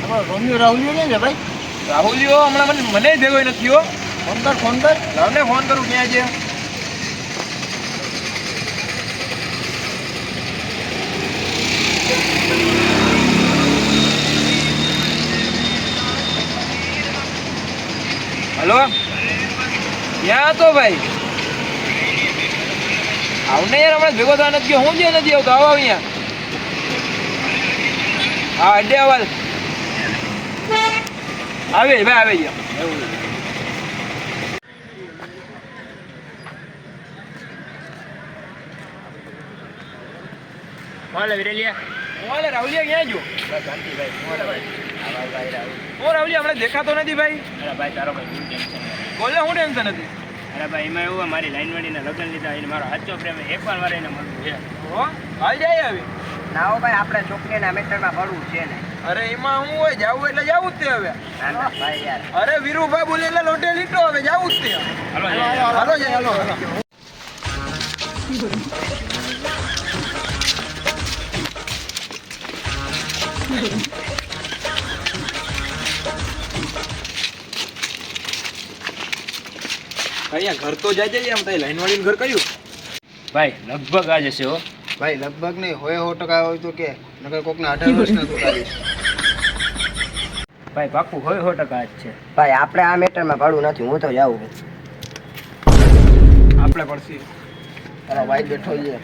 Romeo રાહુલિયો નહીં છે ભાઈ? રાહુલિયો હમણાં મને ભેગો નથી હો. ફોન કર. રાવને ફોન કરું ક્યાં છે. હલો, ક્યાં હતો ભાઈ? આવને યાર, હમણાં ભેગો થવા નથી ગયો. હું જે નથી આવતો. આવો અહીંયા. હા, અડ્ડે અવાજ આવે ભાઈ, આવે ગયા. રાહુલિયા ક્યાં જો? રાહુલિયા હમણાં દેખાતો નથી ભાઈ. બોલે હું ટેન્શન નથી. અરે ભાઈ એમાં એવું મારી લાઈન વાળીને લગ્ન લીધા એને મારો સાચો પ્રેમ એક વાર વાર એને મળવું છે. હાલ જાય આવી. ના હો ભાઈ, આપણે છોકરીના મેટરમાં મળવું છે ને. અરે એમાં હું હોય, જાવું એટલે જાવું જ તે હવે. ભાઈ યાર, અરે વીરુભાઈ બોલે એટલે લોટે લીટો, હવે જાવું જ તે. હાલો જાય, હાલો. અહીંયા ઘર તો જાય આમ તારી લાઈન વાળીનું ઘર કયું? ભાઈ લગભગ આ જશે હો. ભાઈ લગભગ નહીં, 100% હોય તો કે નકર કોકના 18 વર્ષના તો કાઢીશ. ભાઈ પાક્કું 100% જ છે. ભાઈ આપણે આ મેટરમાં ભાડું નથી, હું તો જાઉં. આપણે પડશે. તારો ભાઈ બેઠો છે.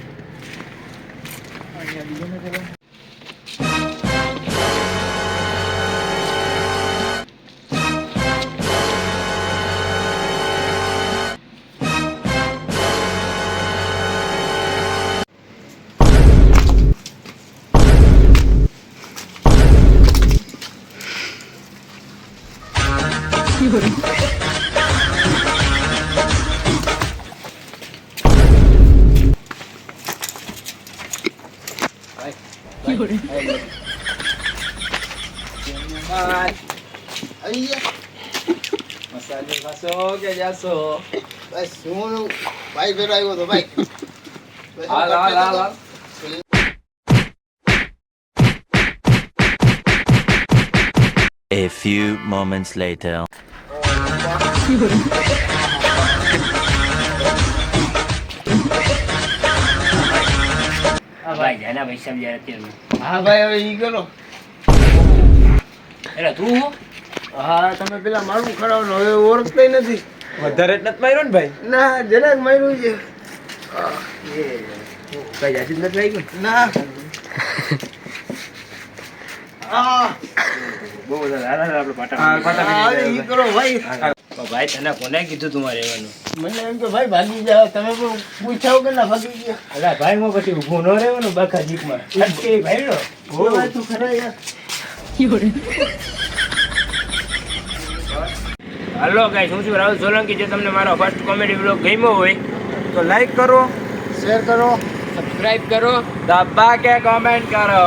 મસાલે ખાશો કે જાશો? ભાઈ શું ભાઈ બેઠો આવ્યો તો ભાઈ. હાલ. A few moments later. ભાઈ જાના પૈસા બી અત્યારે. હા ભાઈ હવે ઈ કરો. એટલે તું હું? હા તમે પેલા મારું ખરાવનો હવે ઓળખતા નથી. વધારે જ નથી માર્યો ને ભાઈ? ના જરાક માર્યું છે. ભાઈ જાતી જ નથી લાગ્યું? ના બહુ બધા હારા આપણે હા, પાટા હવે ઈ કરો ભાઈ. ભાઈ તને કોને કીધું તું મારે રહેવાનું? મને એમ કે ભાઈ ભાગી જાવ, તમે પણ પૂછાવ કે ના ભાગી ગયા. અલા ભાઈ હું પછી ઊભું ન રહેવાનું બાકા જીકમાં. અટકે ભાઈ નો. બોલાય તું ખરા યાર. હાલો ગાઈસ, હું છું રાહુલ સોલંકી. જો તમને મારો ફર્સ્ટ કોમેડી વ્લોગ ગમ્યો હોય તો લાઈક કરો, શેર કરો. સબસ્ક્રાઇબ કરો. દબા કે કોમેન્ટ કરો.